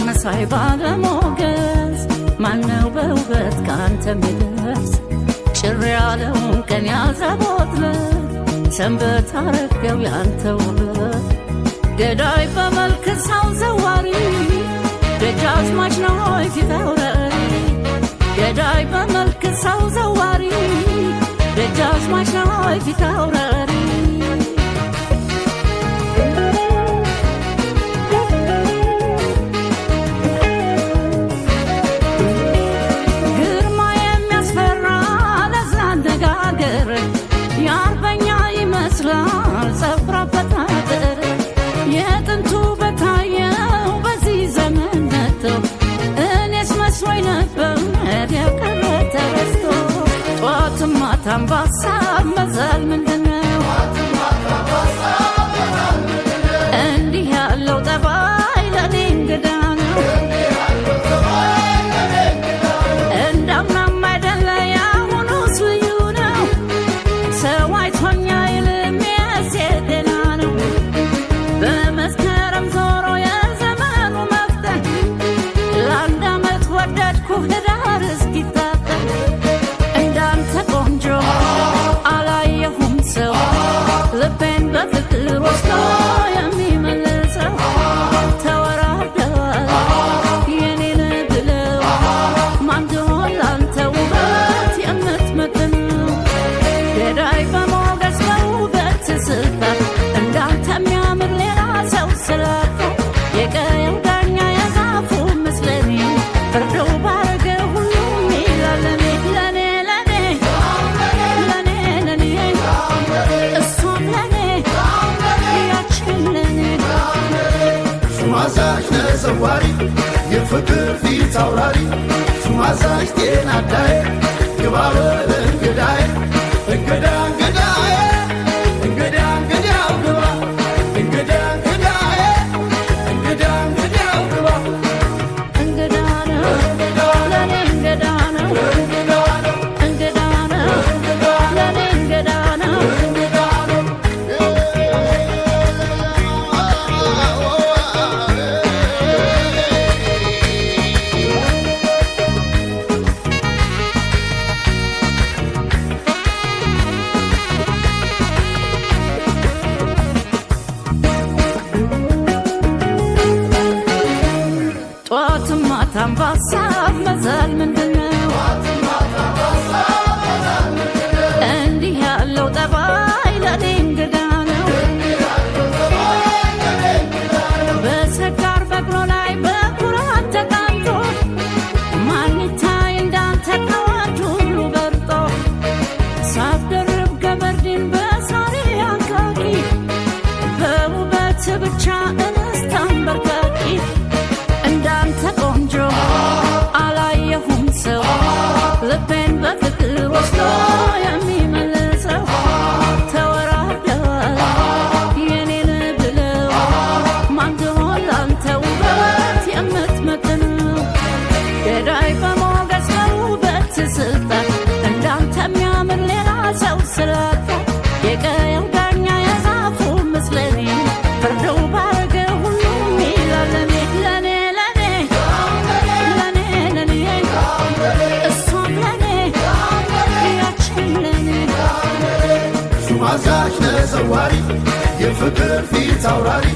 መሳይ ባለሞገስ ማነው በውበት ካንተ ሚደርስ ጭር ያለውን ቀን ያዘቦትለት ሰንበት አረገው ያንተ ውበት ገዳይ በመልክ ሰው ዘዋሪ ደጃዝማች ነው ፊት አውራሪ ገዳይ በመልክ ሰው ዘዋሪ ደጃዝማች ነው ፊት አውራሪ የጥንቱ በታየው በዚህ ዘመን መጥቶ እኔስ መስሎኝ ነበር ያቀረ ተረስቶ ጧትም ማታም በሀሳብ መዛል ምንድነው እንዲህ ያለው ጠባይ ለኔ እንግዳ ነው እንዳምናም አይደለ ያሁኑስ ልዩ ነው ሰው አይቶኛ ይልም የሴደና ነው በመስከረም ዞሮ የዘመኑ መፍተን ለአንድ ዓመት ወደድኩህ ህዳር እስኪታጠን እንዳንተ ቆንጆ አላየሁም ሰው ልቤን በፍቅር ወስዶ የሚመልሰው ተወራርደዋል የኔን ብለው ማንድሆን ላንተ ውበት የምትመጥነው ገዳይ በሞገስ በውበት ስልጣን እንዳንተ የሚያምር ሌላ ሰው ስላጣ የቀየው ዳኛ የዛፉ ምስለኔ ፍርደው ባረገ ሁሉም ይላል ለኔ ለኔ እሷም ለኔ ያችን ለኔ ሱማዛሽ ነዘዋሪ የፍቅር ፊት አውራሪ ሱማዛሽ ጤና አዳዬ ግባበል እንግዳዬ እንግዳ እንግዳዬ እንግዳ እንግዳው ግባ እንግዳ እንግዳዬ እንግዳ እንግዳው ግባ እንግዳ ነው ለኔ እንግዳ ነው እንግዳ ነው ለኔ እንግዳ ነው ጧትም ማታም በሀሳብ መዛል ምንድነው እንዲህ ያለው ጠባይ ለኔ እንግዳ ነው በሰካር በቅሎ ላይ በኩራት ተቃምጦ ማን ይታይ እንዳንተ ከወንድ ሁሉ በልጦ ሳትደርብ ገመድን በሳሪ አንካኪ በውበት ብቻ እንስት አንበርካኪ እንዳንተ ቆንጆ አላየሁም ሰው ልቤን በፍቅር ወስዶ የሚመልሰው ተወራርደዋል የኔን ብለው ማንድሆን ላንተ ውበት የምትመጥነው ገዳይ በሞገስ በውበት ስልጣን እንዳንተ የሚያምር ሌላ ሰው ስላጣ የቀየው ዳኛ የዛፉ ምስለኔ ፍርደው ባረገ ሁሉም ይላል ለኔ እሷም ለኔ ያችን ለኔ ሱማዛሽ ነዘዋሪ የፍቅር ፊት አውራሪ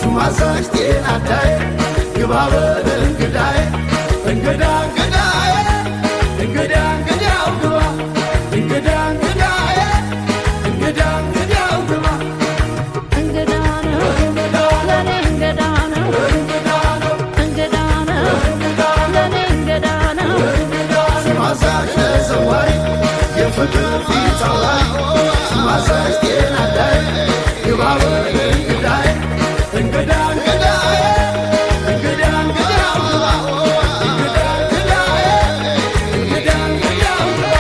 ሱማዛሽ ጤና አዳዬ ግባበል እንግዳዬ እንግዳ እንግዳዬ እንግዳ እንግዳው ግባ እንግዳ እንግዳዬ እንግዳ እንግዳው ግባ እንግዳ ነው ለኔ እንግዳ ነው እንግዳ ነው ለኔ እንግዳ ነው ሱማዛሽ ነዘዋሪ የፍቅር ፊት አውራሪ ሱማዛሽ ጤና አዳዬ ግባበል እንግዳዬ እንግዳ እንግዳዬ እንግዳ እንግዳው ግባ እንግዳ እንግዳዬ እንግዳ እንግዳው ግባ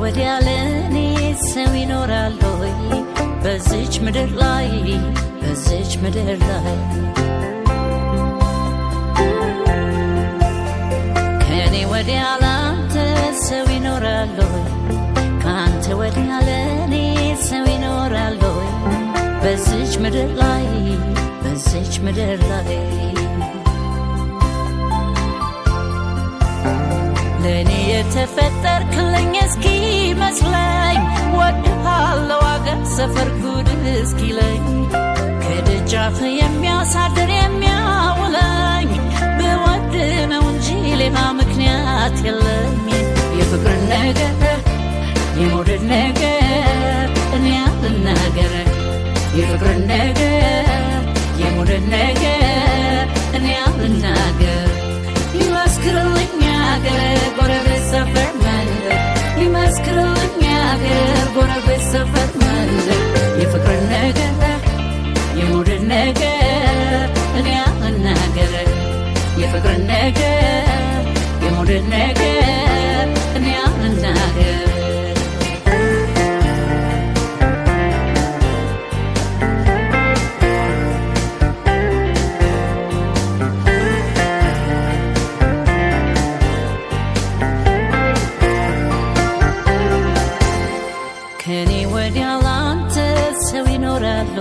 ወዲያ ለኔ ሰው ይኖራል ወይ በዚች ምድር ላይ በዚች ምድር ላይ ከኔ ወዲያ ላንተ ሰው ይኖራል ወይ ካንተ ወዲያ ለኔ ሰው ይኖራል ወይ በዚች ምድር ላይ በዚች ምድር ላይ ለኔ የተፈጠርክልኝ እስኪ መስለኝ ወድሃለው አገር ሰፈር ጉድ እስኪለኝ ከደጃፍ የሚያሳድር የሚያውለኝ በወድ ነው እንጂ ሌላ ምክንያት የለኝ የፍቅር ነገር የመውደድ ነገር እኔ አልናገር የፍቅር ነገር የመውደድ ነገር እኔ አልናገር ይመስክርልኝ አገር ጎረቤት ሰፈር መንደር ይመስክርልኝ አገር ጎረቤት ሰፈር መንደር የፍቅር ነገር የመውደድ ነገር እኔ አልናገር የፍቅር ነገር የመውደድ ነገር እኔ አልናገር ከኔ ወዲያ ላንተ ሰው ይኖራል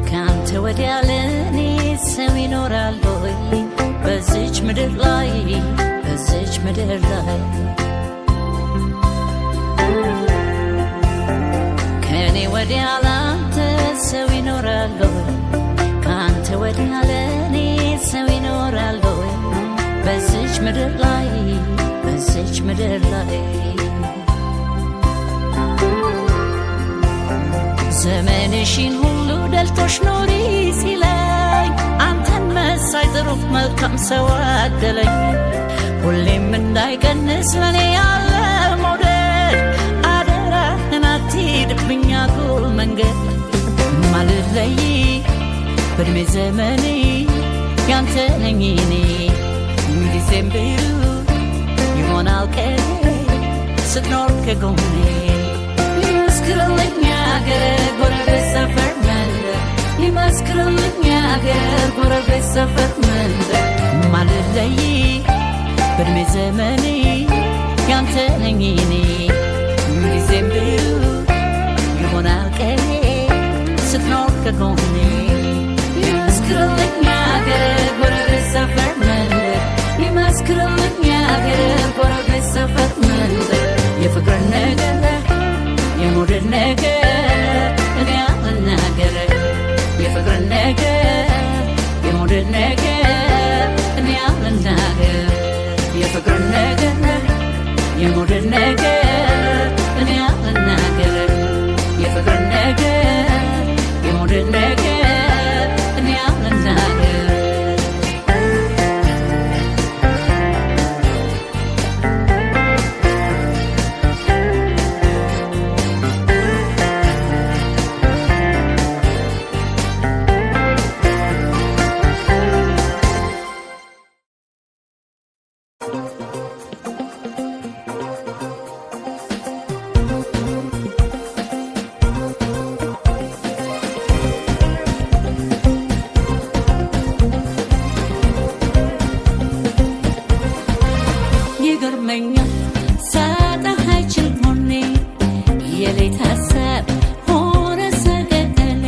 ካንተ ወዲያ ለኔ ሰው ይኖራል በዚች ምድር ላይ በዚች ምድር ላይ ከኔ ወዲያ ላንተ ሰው ይኖራል ካንተ ወዲያ ለኔ ሰው ይኖራል በዚች ምድር ላይ በዚች ምድር ላይ ዘመንሽን ሁሉ ደልቶሽ ኖሪ ሲለኝ አንተን መሳይ ጥሩ መልካም ሰው አደለኝ ሁሌም እንዳይቀንስ ለኔ ያለ መውደድ አደራህን አትሂድብኝ አጉል መንገድ ማልለይ በእድሜ ዘመኔ ያንተ ነኝ እኔ ምንጊዜም ብሉ ይሆናል ቀኔ ስትኖር ከጎኔ ይመስክርልኝ አገር ጎረቤት ሰፈር መንደር ይመስክርልኝ አገር ጎረቤት ሰፈር መንደር ማልለይ በእድሜ ዘመኔ ያንተ ነኝ እኔ ምንጊዜም ብሉ ይሆናል ቀኔ ስትኖር ከጎኔ ይመስክርልኝ አገር ጎረቤት ሰፈር መንደር ይመስክርልኝ አገር ጎረቤት ሰፈር መንደር የፍቅር ነገር የመውደድ ነገር እኔ አልናገር የፍቅር ነገር የመውደድ ነገር እኔ አልናገር የፍቅር ነገር የመውደድ ነገር እኔ አልናገር የፍቅር ነገር የመውደድ ነገር እኔ አልናገር ይገርመኛል ሳጣህ አይችል ሆኔ የሌት ሀሳብ ሆነ ሰገቀኔ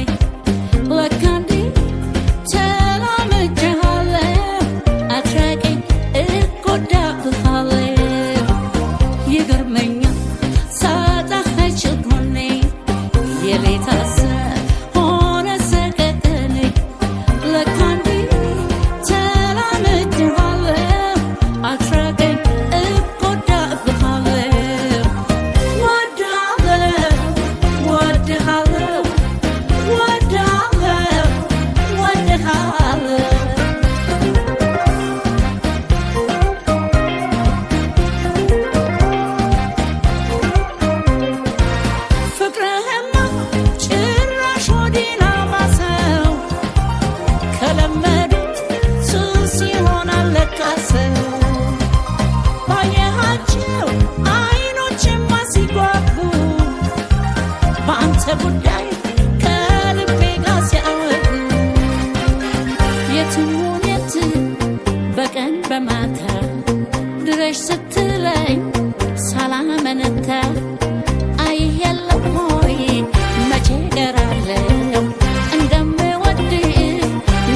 ለካ እንዴ ተላምጄሃለሁ አትራቀኝ እጎዳብሃለሁ ይገርመኛል ሳጣህ አይችል ሆኔ የሌት ሀሳብ ሆነ ሰገቀኔ ለካ እንዴ ተላምጄሃለሁ አትራቀኝ ፍቅርህማ ያንተ ጉዳይ ከልቤ ጋር ሲያወጉ የትሙን የት በቀን በማታ ድረሽ ስትለኝ ሳላመነታ አይህ የለም ሆይ መቼ ቀራለው እንደምወድህ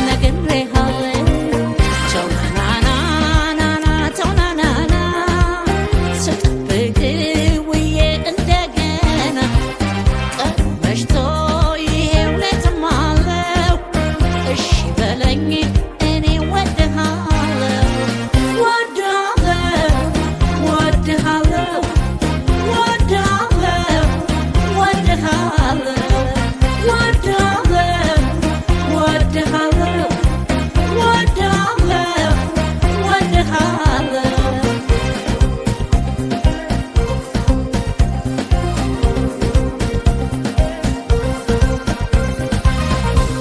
ነግሬሃለሁ ተው ናናናና ተው ናናና ስጠብቅ ውዬ እንደገና ቀን መሽቶ ይሄው ሌትም አለው እሺ በለኝ እኔ ወድሃለሁ ወድሃለሁ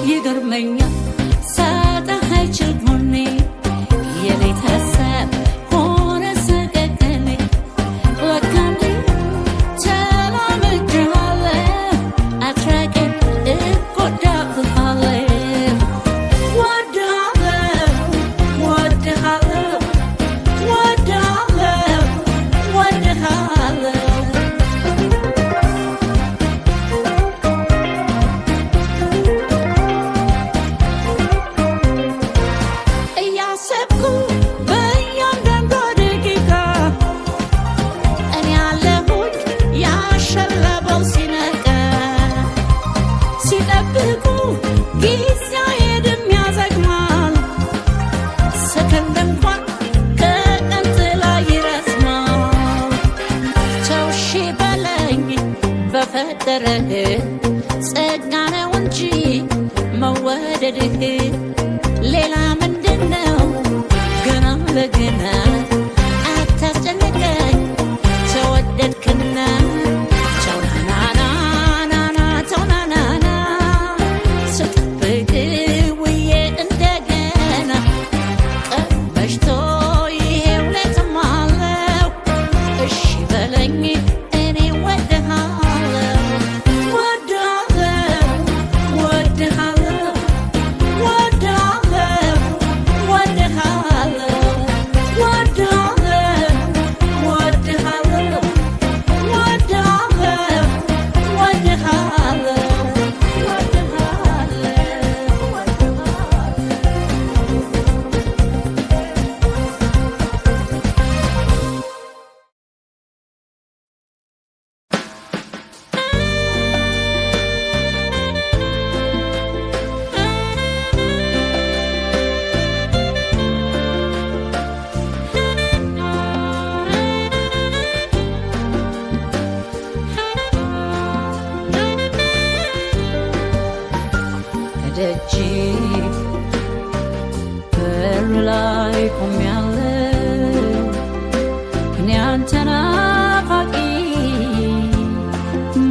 ይገርመኛል ሳጣህ አይችል ጎኔ የቤተሰብ ሆነ ሰቀቀኔ ለካ እንዲህ ተላምጄሃለሁ አትራቄን እጎዳብሃለሁ ወድሃለሁ እያሰብኩ በእያንዳንዷ ደቂቃ እኔ ያለሁኝ ያሸለበው ሲነቃ ሲጠብቁ ጊዜ አይሄድም ያዘግማል ሰከንድ እንኳን ከቀን ጥላ ይረዝማል ተው እሺ በለኝ በፈጠረህ ጸጋ ነው እንጂ መወደድህ ሌላ ምንድነው ገና ለገና አታስጨንቀኝ ተወደድክና ተው ናናናና ተው ናናና ስጠብቅ ውዬ እንደገና ቀን መሽቶ ይሄው ሌትም አለው እሺ በለኝ እኔ ወድሃለሁ ደጅ በር ላይ ቆሜያለሁ እኔ አንተን ናፋቂ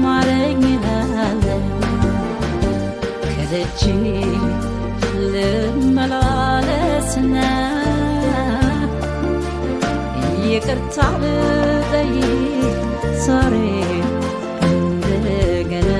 ማረኝ እላለሁ ከደጅ ልመላለስና ይቅርታ ልጠይቅ ዛሬ እንደገና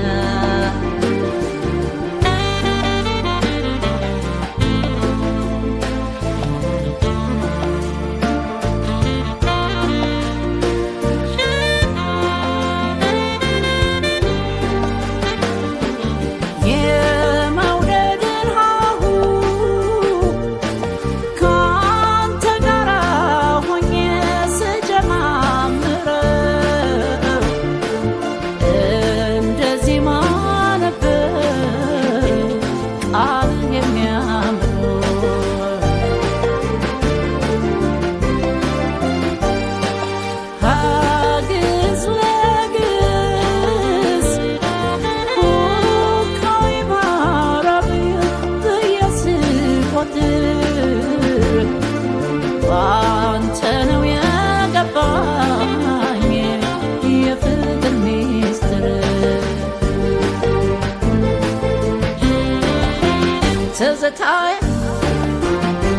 ትዝታዬ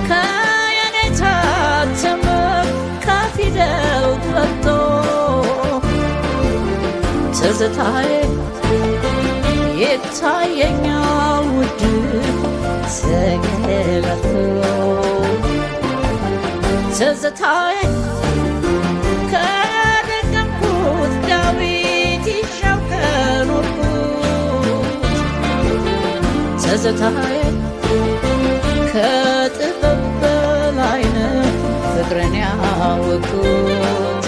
ከየኔ ታተመ ከፊደል ቀርቶ ትዝታዬ ይታየኛል ውድ ሰገለቱ ትዝታዬ ከደገምኩት ዳዊት ይሻው ከኖርኩት ትዝታዬ ከጥበብ በላይ ነው ፍቅርን ያወቅኩት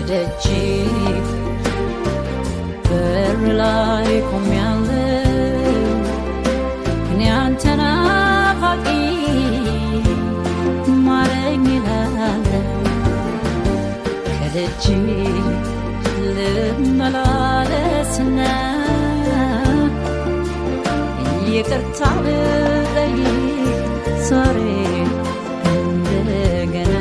ደጅ በር ላይ ቆሜያለሁ እኔ አንተን ናፋቂ ማረኝ እላለሁ ከደጅ ልመላለስና ይቅርታ ልጠይቅ ዛሬ እንደገና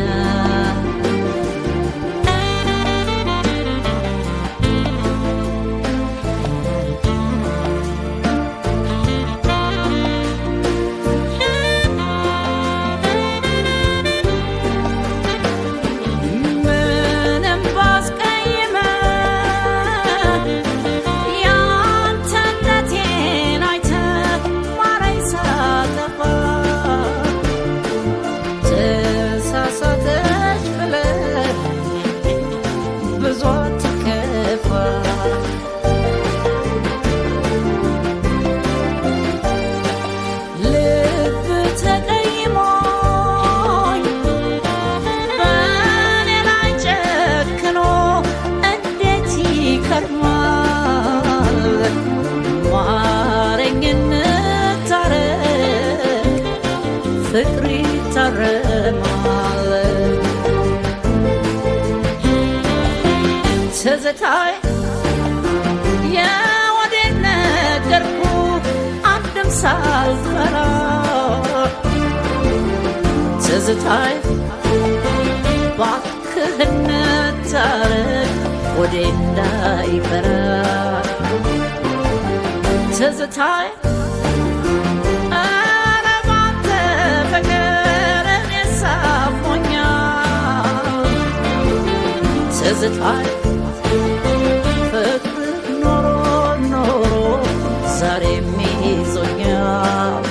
ፍቅር ይታረማል ትዝታዬ የወዴት ነገርኩ አንድም ሳልፈራ ትዝታዬ እባክህ እንታረቅ ወዴ እንዳይፈራ ትዝታዬ ትዝታዬ ፍቅር ኖሮ ኖሮ ዛሬም ይዞኛል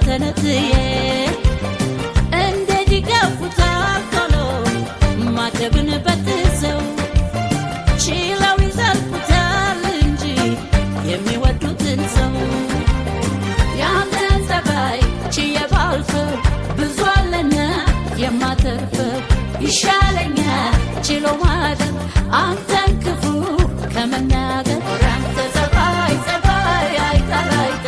ተነጥዬ እንደ ዲገፉታል ቶሎ ማተብን በትዘው ችለው ይዘልቁታል እንጂ የሚወዱትን ሰው ያንተን ጸባይ ችዬ ባልፈው ብዙ አለና የማተርፈው ይሻለኛል ችሎ ማደር አንተን ክፉ ከመናገር አንተ ጸባይ ጸባይ አይታላይታ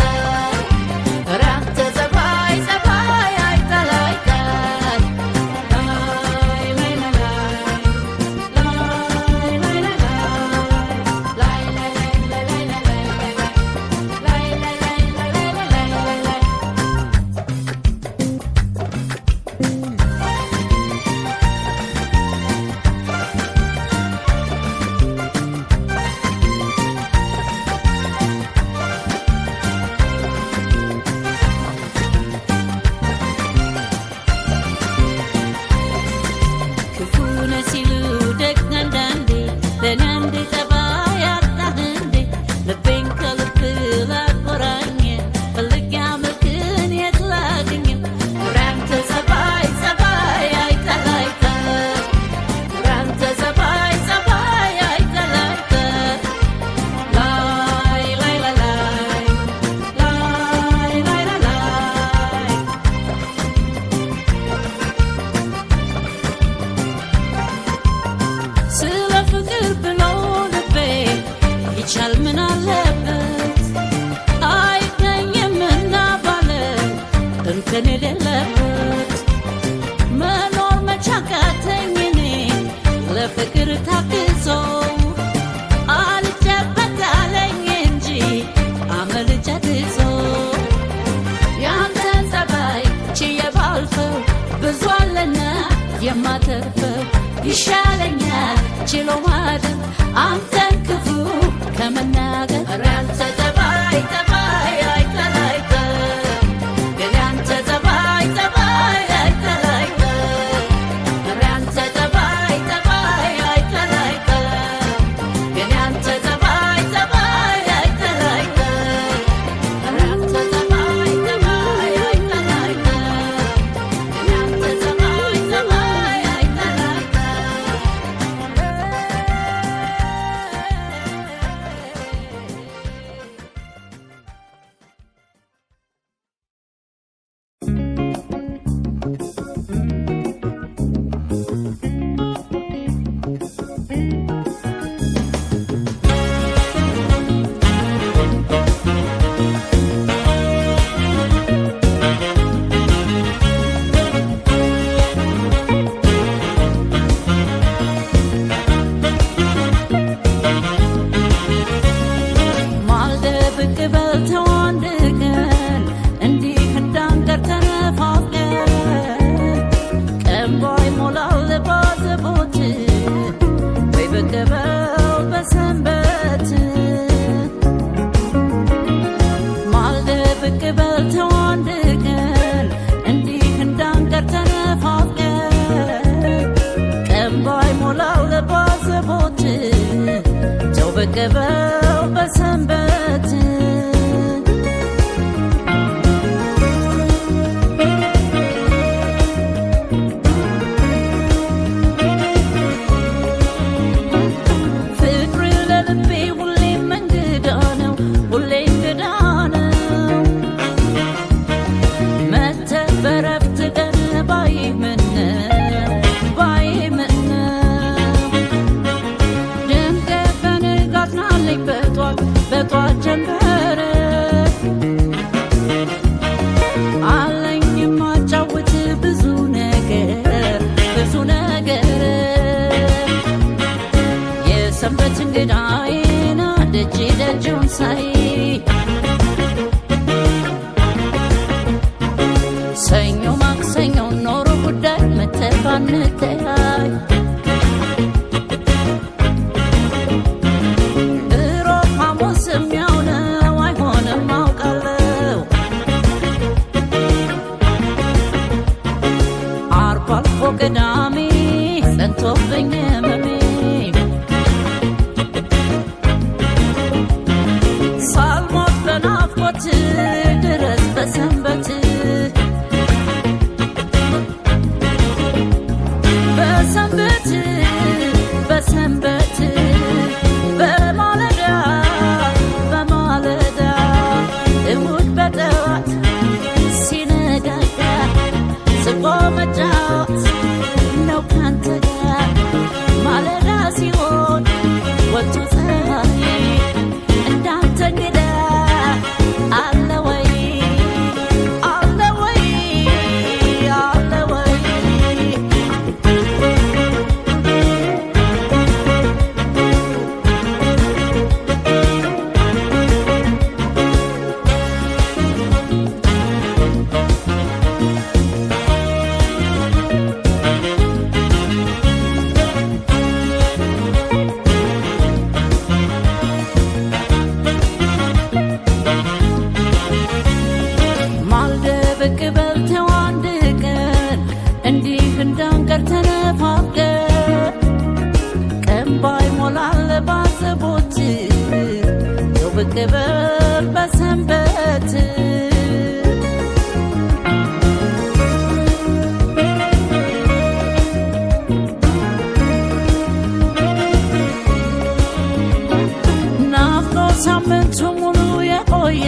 ይሻለኛል ችሎ ማደር አንተን ክፉ ከመናገር ኧረ አንተ ጠባይ ጠባይ አይተላይተን ግን አንተ ጠባይ ጠባይ አይተላይተን ኧረ አንተ ጠባይ ጠባይ አይተላይተን ግን አንተ ጠባይ ጠባይ አይተላይተን ኧረ አንተ ጠባይ ጠባይ አይተላይተን ግን አንተ ጠባይ ጠባይ በገበው በሰንበት ፍቅር ለልቤ ሁሌም እንግዳ ነው ሁሌ እንግዳ ነው መተህ በረፍት ቀን በጧት ጀምረ አለኝ የማጫውት ብዙ ነገር የሰንበት እንግዳዬን ደጅ ደጁን ሳይ ሰኞ ማክሰኞ ኖሮ ጉዳይ መተህ ባንተያይ ቅዳሜ ጸንቶብኝ ህመሜ ሳልሞት በናፍቆት ድረስ በሰንበት በሰንበት በሰንበት በማለዳ በማለዳ እሑድ በጠዋት ሲነጋጋ ስቆ መጫወት ነው ካንተ ጋር ማለዳ ሲሆን ወጥቶ ፀሐይ እንዳንተ እንግዳ አለ ወይ አለ ወይ አለ ወይ በክብር በሰንበት ናፍቆ ሳምንቱ ሙሉ የቆየ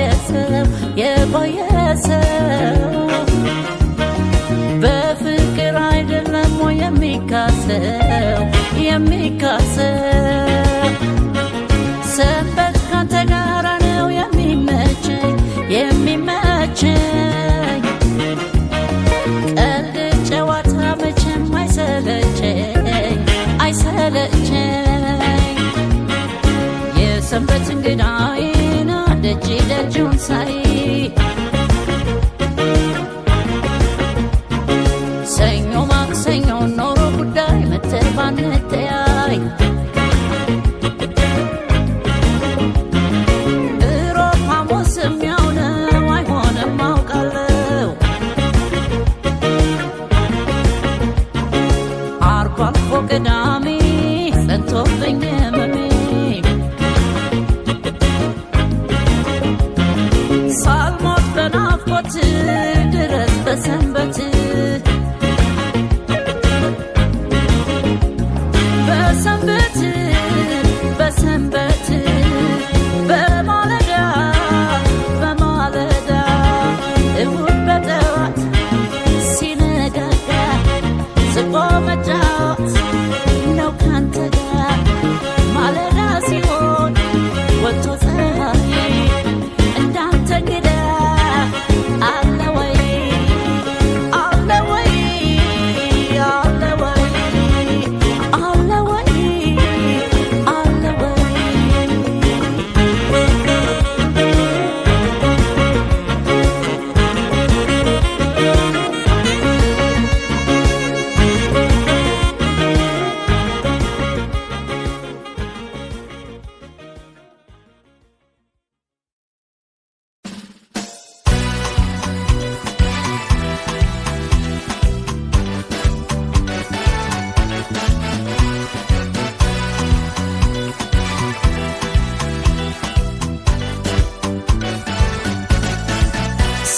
ሰው በፍቅር አይደለም የሚካሰው ሰንበት ካንተ ጋር ነው የሚመቸኝ ቀልድ ጨዋታ መቼም አይሰለቸኝ የሰንበት እንግዳዬን ደጅ ደጁን ሳይ ሰኞ ማክሰኞ ኖሮ ጉዳይ መተህ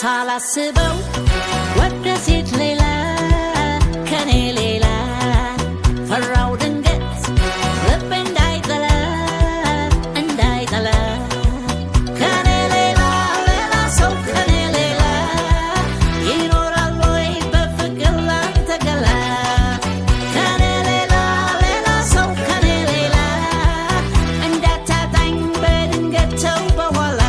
ሳላስበው ወደ ሴት ሌላ ከኔ ሌላ ፈራው ድንገት ልቤ እንዳይጠላ እንዳይጠላ ከኔ ሌላ ሌላ ሰው ከኔ ሌላ ይኖራል ወይ በፍቅር ላንተ ገላ ከኔ ሌላ ሌላ ሰው ከኔ ሌላ እንዳታጣኝ በድንገት ተው በኋላ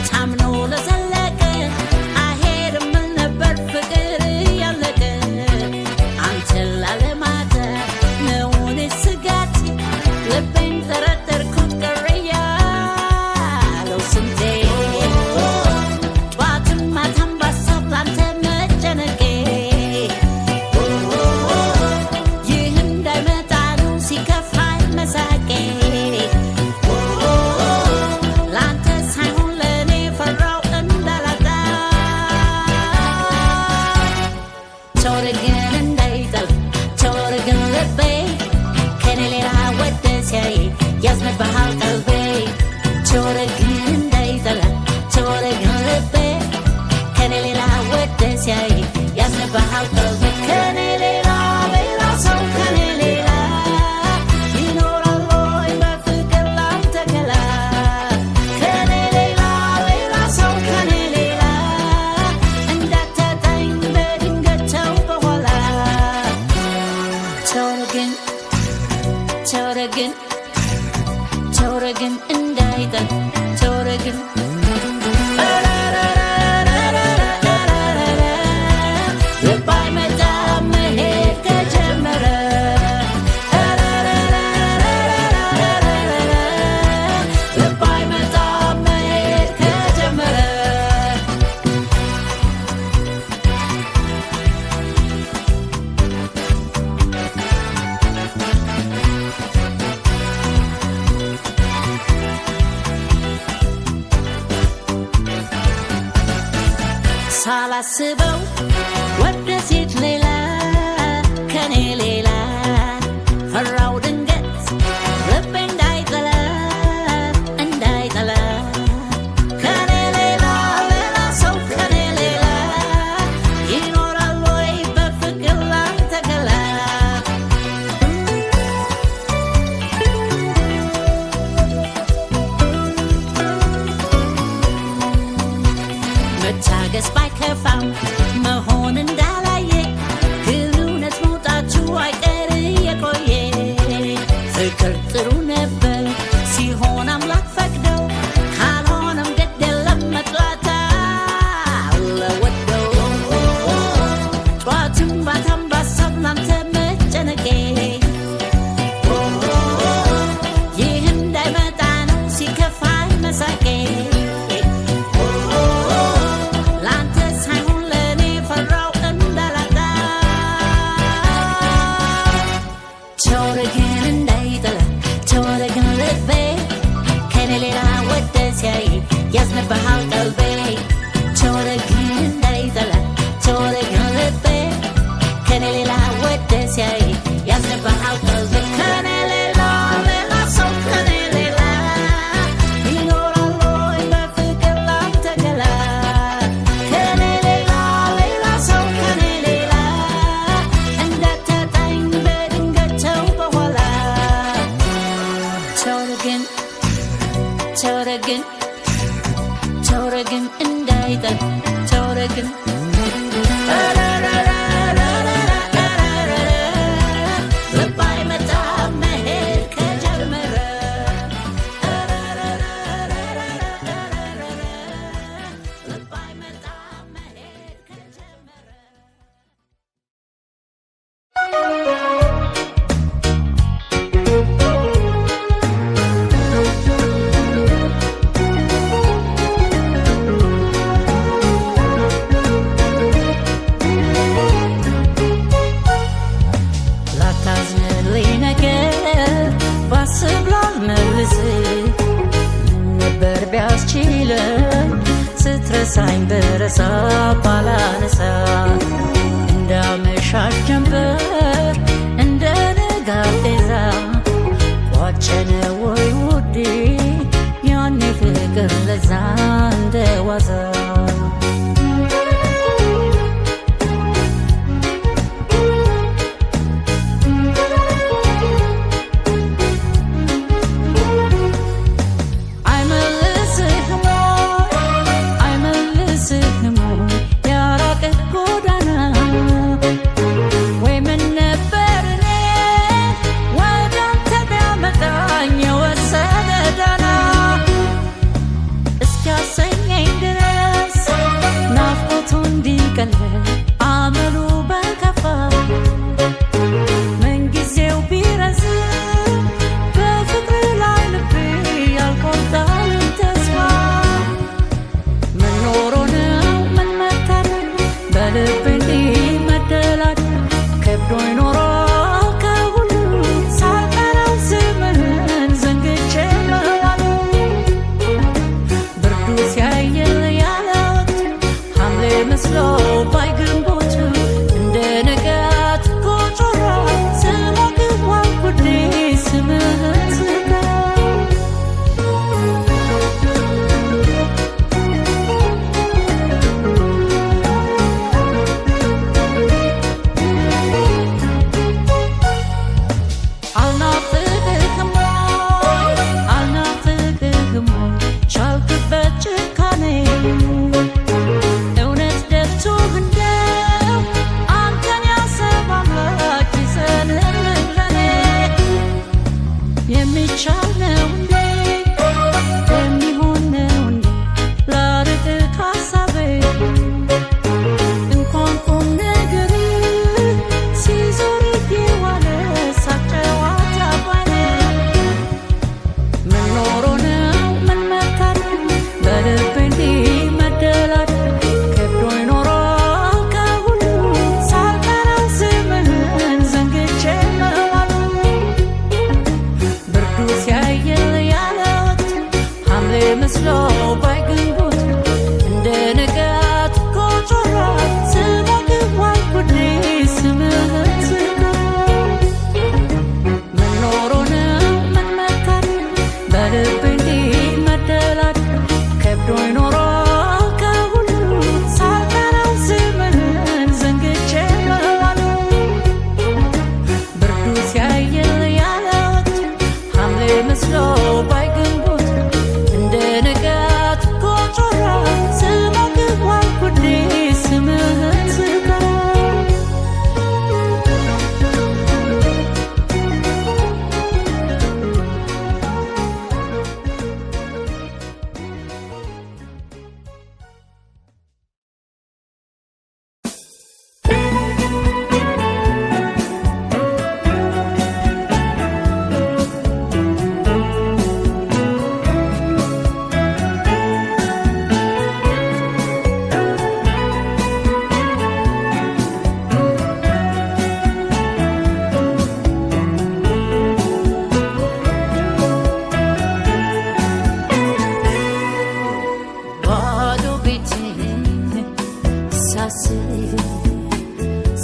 ታምኖ ለዘለቀ አሄድም ነበር ፍቅር ያለቀ አንተን ላለማጣት ነውን ስጋት ልቤን ጠረጠርኩት ቀረ ያለው ስንቴ ጧትም ማታም ባሳብ ላንተ መጨነቄ ይህ እንዳይመጣ ነው ሲከፋኝ መሳቄ ያዝንብሃል ቀልቤ ተወረግን እንዳይጠላ ተወረግን ልቤ ከኔ ሌላ ወደ ሲያይ ያዝንብሃል ቀልቤ ከኔ ሌላ ሌላ ሰው ከኔ ሌላ ይኖራል ወይ በፍቅር ላንተ ገላ ከኔ ሌላ ሌላ ሰው ከኔ ሌላ እንዳታጣኝ በድንገት ተው በኋላ ተወረግን ተወረግን ተወረግን እንዳይጠል ተወረግን ልብ አይመጣም መሄድ ከጀመረ ልብ አይመጣም መሄድ ከጀመረ ሳላስበው ወደ ሴት ሌላ ከኔ ሌላ ፈራው ድንገት ልቤ እንዳይጠላ እንዳይጠላ ከኔ ሌላ ሌላ ሰው ከኔ ሌላ ይኖራል ወይ በፍቅር ላንተ ገላ መታገስ ባይከፋም መሆን እንዳላየ ግን እውነት መውጣቱ አይቀር የቆየ ፍቅር ጥሩ ነበር ሲሆን አምላክ ፈቅደው ካልሆነም ግድ የለም መጥላት አለወደው ጧትም ባታም ባሳብ ላንተ መጨነቄ ይህ እንዳይመጣ ነው ሲከፋኝ መሳቄ ተወረግን እንዳይጠላ ተወረግን ልቤ ከኔ ሌላ ወደ ሲያይ ያዝንብሃል ቀልቤ ተወረግን እንዳይጠላ ተወረግን ልቤ ከኔ ሌላ ወደ ሲያይ ያዝንብሃል ቀልቤ ከኔ ሌላ ሌላ ሰው ከኔ ሌላ ይኖራል ወይ በፍቅር ላንተ ገላ ከኔ ሌላ ሌላ ሰው ከኔ ሌላ እንዳታጣኝ በድንገት ተው በኋላ ተወረግን ተወረግን ተወረግን እንዳይጠል ተወረግን ልብ አይመጣም መሄድ ከጀመረ ልብ አይመጣም መሄድ ከጀመረ ስትረሳኝ በረሳ ባላነሳ እንዳመሻሽ ጀንበር ዋዛ እንደ ዋዛ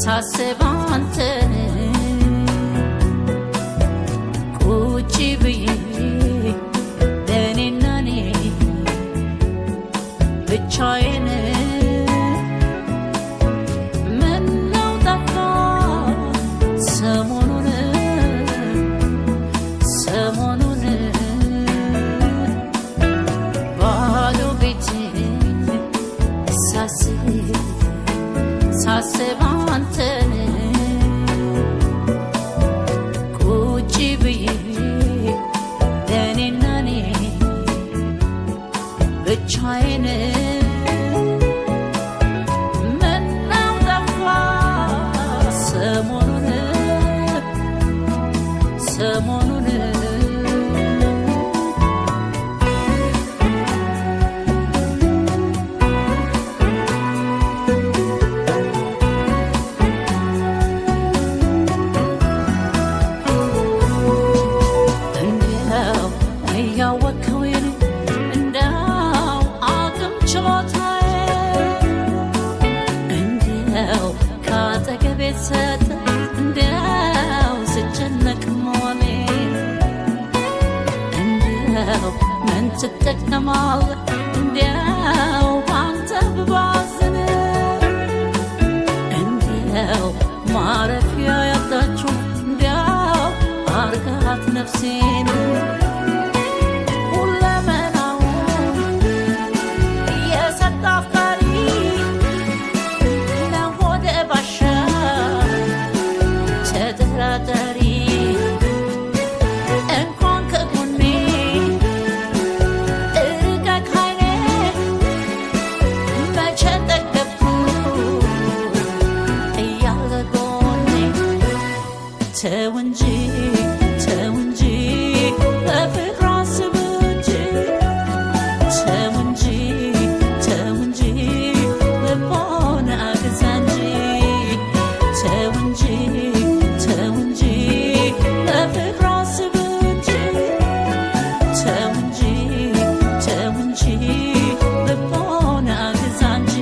ሳስብ አንተን ቁጭ ብዬ እኔና እኔ ብቻዬን ምነው ጠፋ ሰሞኑን ባዶ ቤት ሳስብ አንተን ቁጭ ብዬ እኔና እኔ ብቻዬን ምነው ጠፋ ሰሞኑን ምን ትጠቀማለህ ማረፊያ ያጣችው እንዲያው አርጋት ነፍሴን ሁለመናውን የሰጠ አፍቃሪ ለሆደ ባሻ ተደራዳሪ እንኳን ከጎኔ እርቀህ ካይኔ መቼ ጠገብኩ እያለ ጎኔ ተው እንጂ ተው እንጂ በፍቅር አስብ እንጂ ተው እንጂ ተው እንጂ ልቦና ግዛ እንጂ ተው እንጂ ተው እንጂ በፍቅር አስብ እንጂ ተው እንጂ ተው እንጂ ልቦና ግዛ እንጂ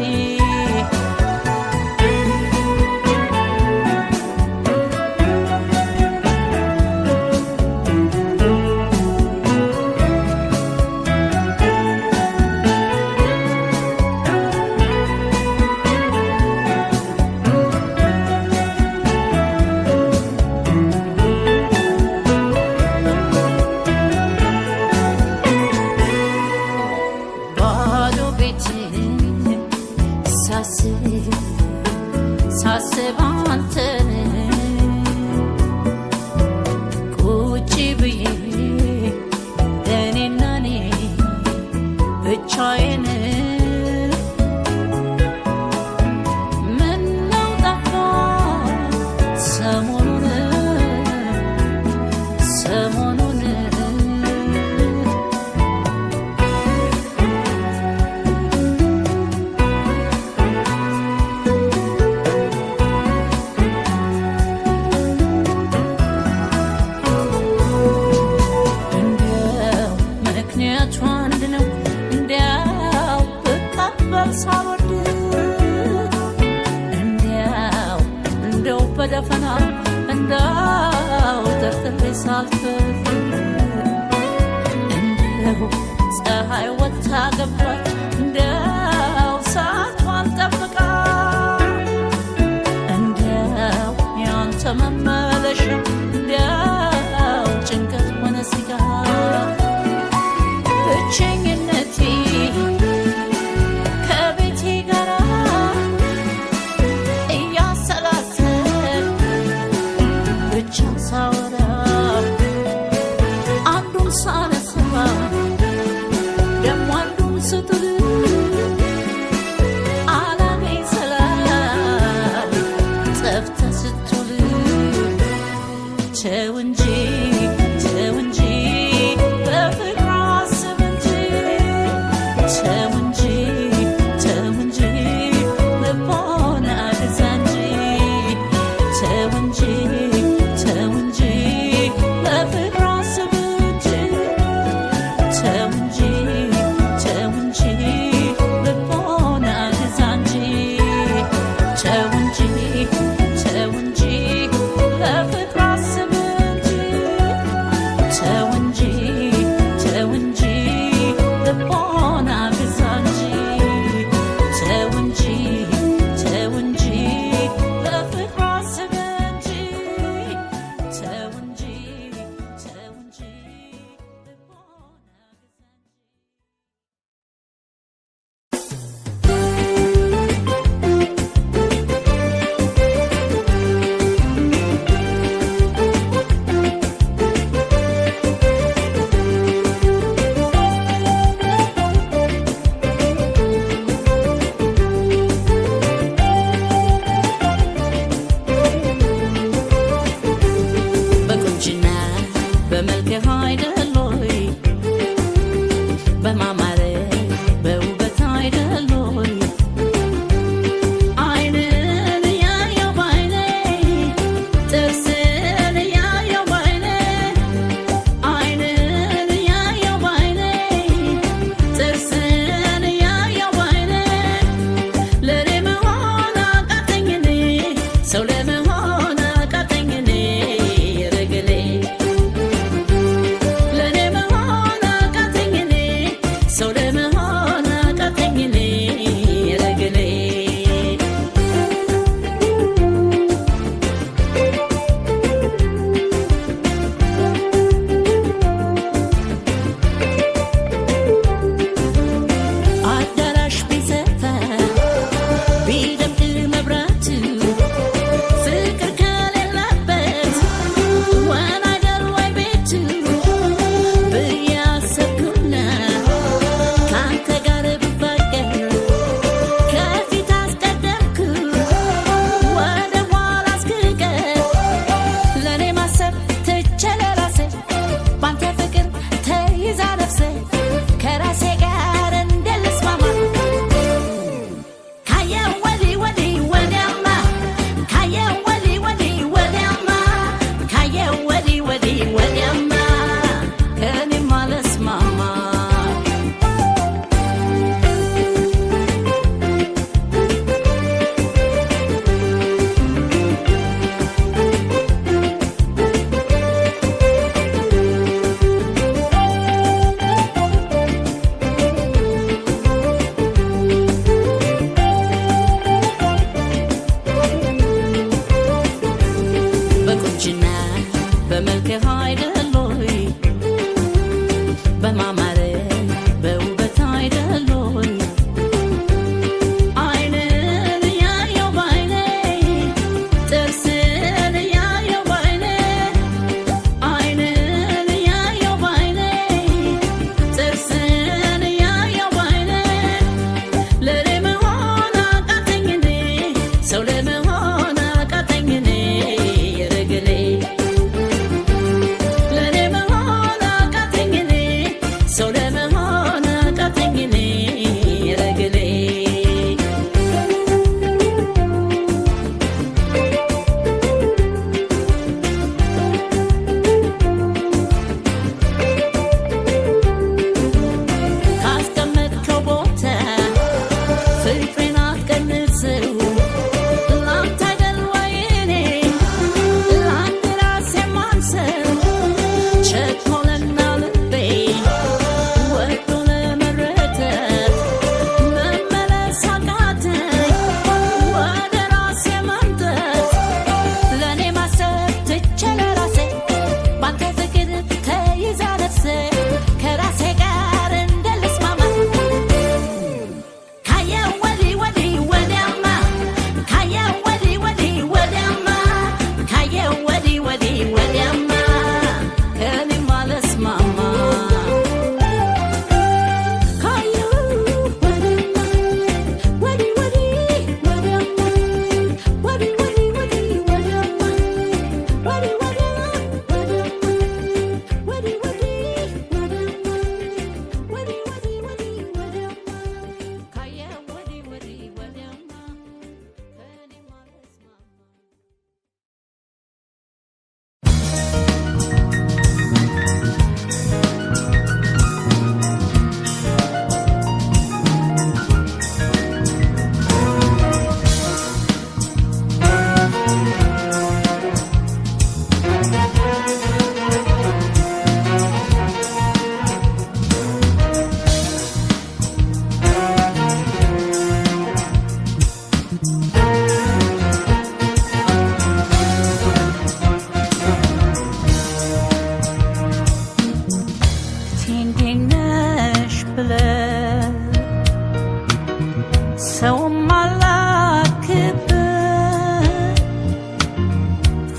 ባዶ ቤት ሳስብ አንተን ቁጭ ብዬ እኔና እኔ ብቻዬን ምነው ጠፋ ሰሞኑን እንዲያው ምክንያቱ አንድ ነው እንዲያው ብቀበል ሳልወድ እንዲያው እንደው በደፈናው እንዳው ጠርጥሬ ሳልፈልግ እንደው ፀሐይ ወጥታ ገባች እንደው ሰዓቷን ጠብቃ እንደው ያንተ መመለሻ እንደው ጭንቀት ሆነ ሲጋ ብቸኝነቴ ከቤቴ ጋራ እያሰላሰል ብቻ ሳወራ አንዱን ሳነሳ ደሞ አንዱን ስጥል አላገኝ ሰላም ጠፍተህ ስትውል ተው እንጂ ተው እንጂ በፍቅር አስብ እንጂ ተው እንጂ ተው እንጂ ልቦና ግዛ እንጂ ተው እንጂ ተው እንጂ በፍቅር አስብ እንጂ ተው እንጂ ተው እንጂ ልቦና ግዛ እንጂ ተው እንጂ ተው እንጂ በፍቅር አስብ እንጂ ተው እንጂ ተው እንጂ ልቦና ግዛ እንጂ ተው እንጂ ተው እንጂ በፍቅር አስብ እንጂ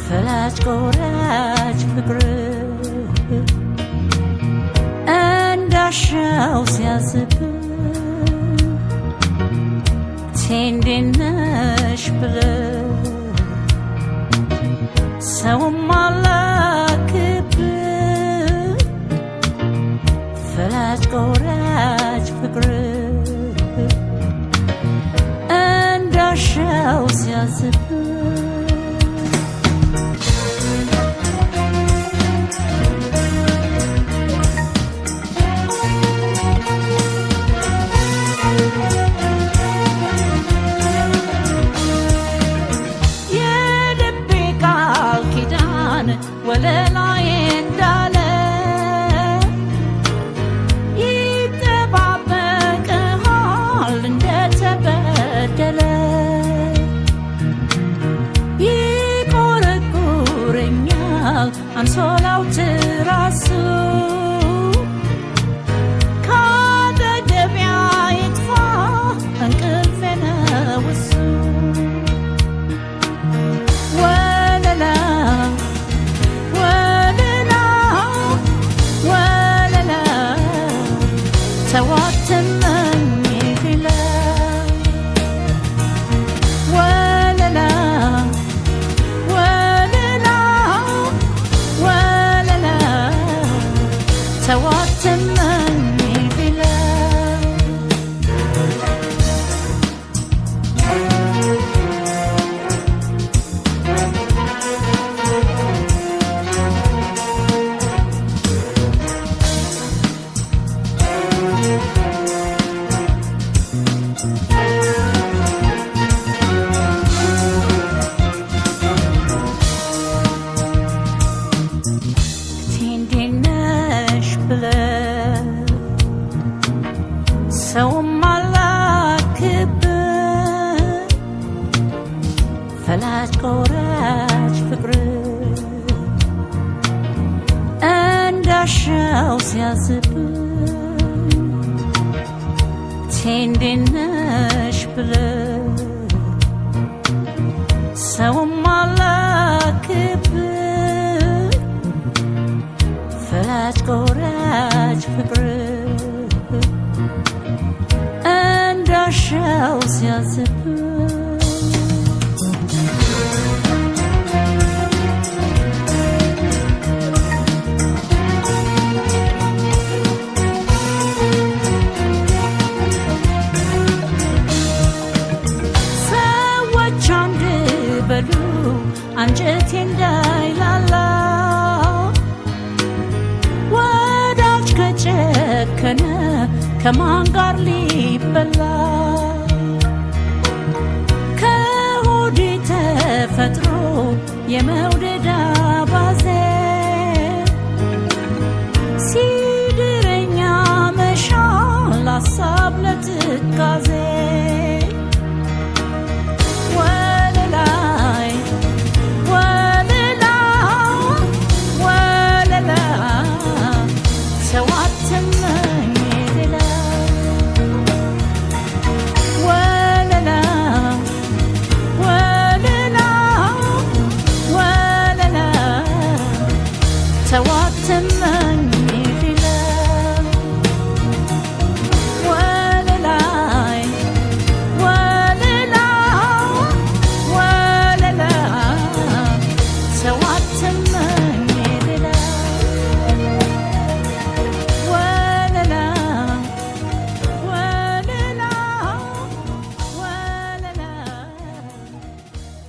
ፈላጭ ቆራጭ ፍቅር እንዳሻው ሲያዝብ ቴንዴነሽ ብለ ሰውም አላክብ ፈላጭ ቆራጭ ፍቅር እንዳሻው ሲያዝብ ወለላይ እንዳለ ይጠባበቅሃል እንደተበደለ ይቆረቁረኛል አንሶላው ትራሱ ካጠገቢያ ይጥፋ እንቅልፌ ነው እሱ ሰውም አላክብ ፈላጭ ቆራጭ ፍቅር እንዳሻው ሲያዝብ ቴንዴነሽ ብለ ሰውም አላክብ ፈላጭ ቆራጭ ፍቅር እንዳሻው ሲያዝብ ሰዎች አንድ በሉ አንጀቴ እንዳይላላ ወዳጅ ከጨከነ ከማን ጋር ሊበላ ከሆዴ ተፈጥሮ የመውደድ አባዜ ሲድረኛ መሻል ሀሳብ ለትካዜ ወለላይ ወለላ ወለላ ሰው አትመኝ ሌላ ወለላ ወለላ ወለላ ሰው አትመኝ ሌላ ወለላይ ወለላ ወለላ ሰው አትመኝ ሌላ ወለላ ወለላ ወለላ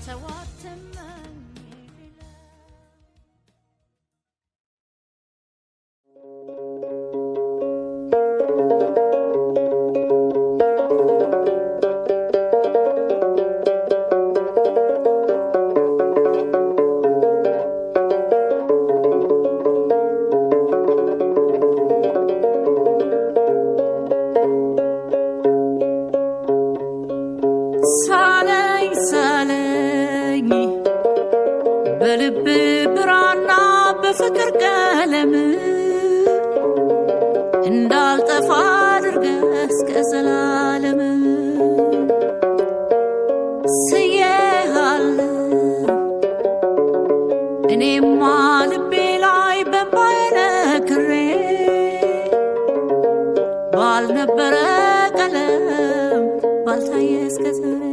ሰው አትመኝ ሌላ ሳለኝ ሳለኝ በልብ ብራና በፍቅር ቀለም እንዳልጠፋ አድርገህ እስከ ዘላለም ስዬሃለሁ እኔማ ልቤ ላይ በእምባዬ ነክሬ ባልነበረ ቀለም ባልታየ እስከዛሬ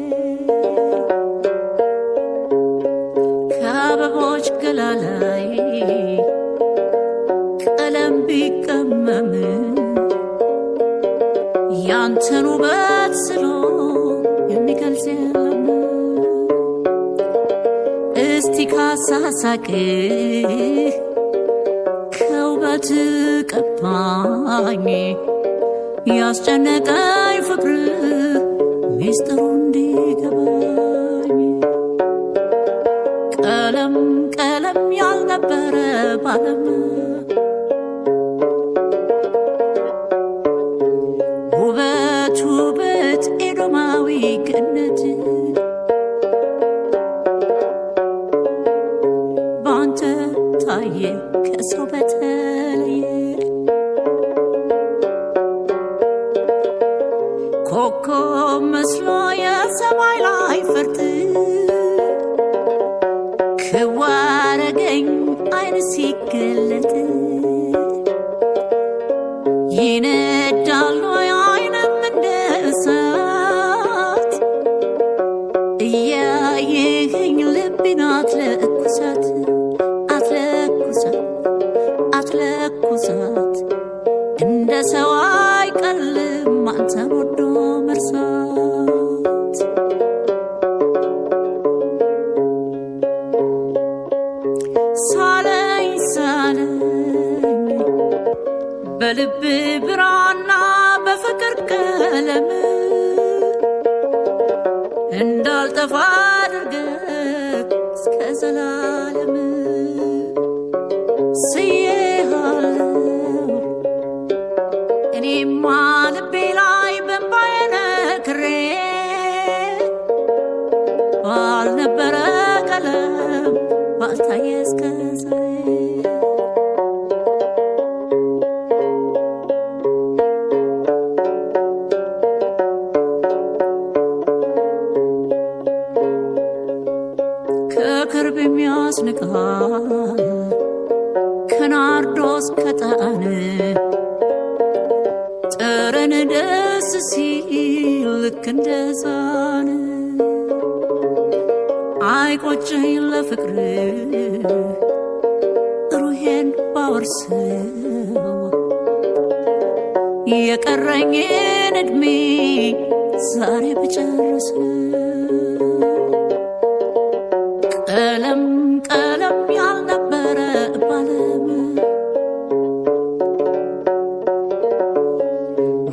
ከአበቦች ገላ ላይ ቀለም ቢቀመም ያንተን ውበት ስሎ የሚገልጽ የለም። እስቲ ካሳሳቅህ ከውበት ቀባኝ ያስጨነቀኝ ፍቅር ሚስጥሩ እንዲገባኝ ቀለም ቀለም ያልነበረ ባለም ውበት ውበት ኤዶማዊ ገነት ባንተ ታየ ከሰው በተለየ ኮከብ መስሎ የሰማይ ላይ ፈርጥ ክው አረገኝ አይን ሲገለጥ ይነዳል አይንም እንደ እሳት እያየኸኝ ልቤን አትለኩሳት አትለኩሳት አትለኩሳት እንደ ሰው አይቀልም አንተን ወዶ መርሳት ሳለኝ ሳለኝ በልብ ብራና በፍቅር ቀለም እንዳልጠፋ አድርገህ እስከ ዘላለም ስዬሃለሁ እኔማ ልቤ ላይ በእምባዬ ነክሬ ባልነበረ ቀለም ባልታየ እስከ ዛሬ ከክርብ የሚያስንቅሃል ከናርዶስ ከጣን ጠረን ደስ ሲል ልክ እንደ ሕፃን አይቆጨኝ ለፍቅር ሩሄን ባወርሰው የቀረኝን ዕድሜ ዛሬ ብጨርሰው ቀለም ቀለም ያልነበረ ባለም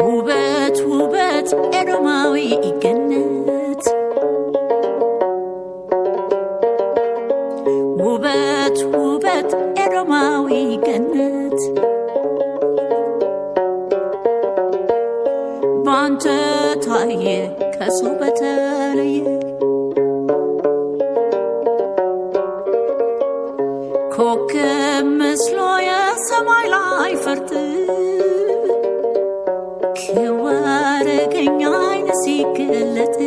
ውበት ውበት ኤዶማዊ ገነት ውበት ውበት ኤዶማዊ ገነት ባንተ ታየ ከሰው በተለየ ኮከብ መስሎ የሰማይ ላይ ፈርጥ ክው አረገኝ አይን ሲገለጥ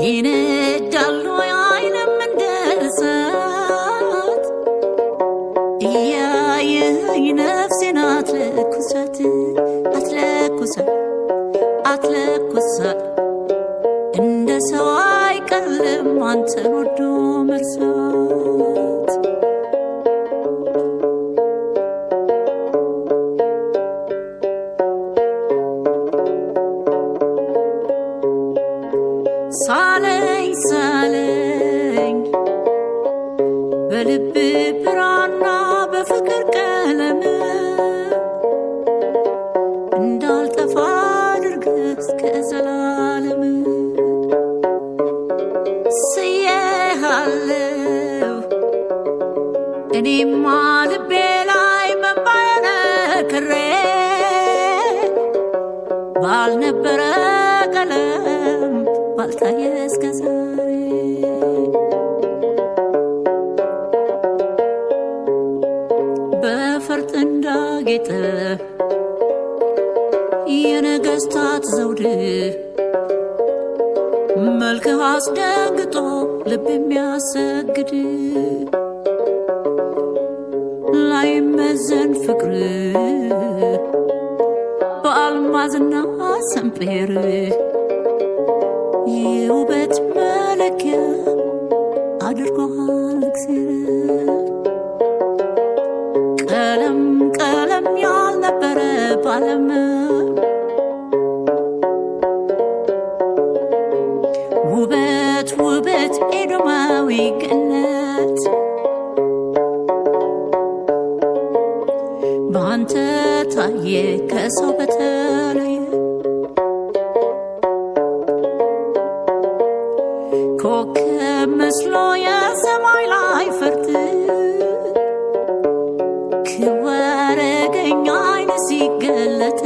ይነዳል አይንም እንደ እሳት እያየኸኝ ነፍሴን አትለኩሳት አትለኩሳት አትለኩሳት እንደ ሰው አይቀልም አንተን ወዶ መርሳት ሳለኝ ሳለኝ በልብ ብራና በፍቅር ቀለም እንዳልጠፋ አድርገህ እስከ ዘላለም ስዬሃለሁ እኔማ ልቤ ላይ በእምባዬ ነክሬ ባልነበረ ቀለም ባልታየ እስከ ዛሬ በፈርጥ እንዳጌጠ የነገስታት ዘውድ መልክህ አስደንግጦ ልብ የሚያሰግድ ላይመዘን ፍቅር በአልማዝና ሰንፔር የውበት መለኪያ አድርጎሃል እግዚአብሔር ቀለም ቀለም ያልነበረ ባለም ውበት ውበት ኤዶማዊ ገነት ባንተ ታየ ከሰው በተለየ ኮከብ መስሎ የሰማይ ላይ ፈርጥ ክወረገኛ አይን ሲገለጥ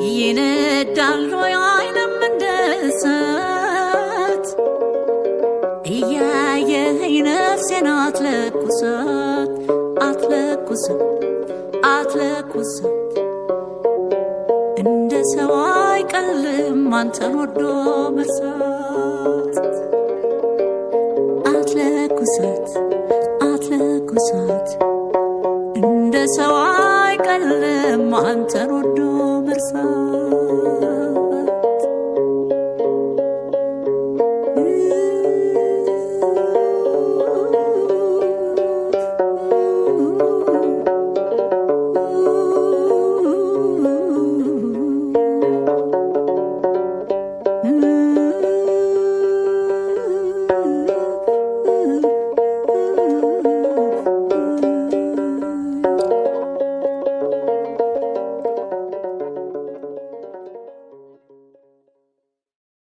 ይነዳል አይንም እንደ እሳት እያየኸኝ ነፍሴን አትለኩሳት አትለኩሳት አትለኩሳት እንደ ሰው አይቀልም አንተን ወዶ መርሳት አትለኩሳት አትለኩሳት እንደ ሰው አይቀልም አንተን ወዶ መርሳት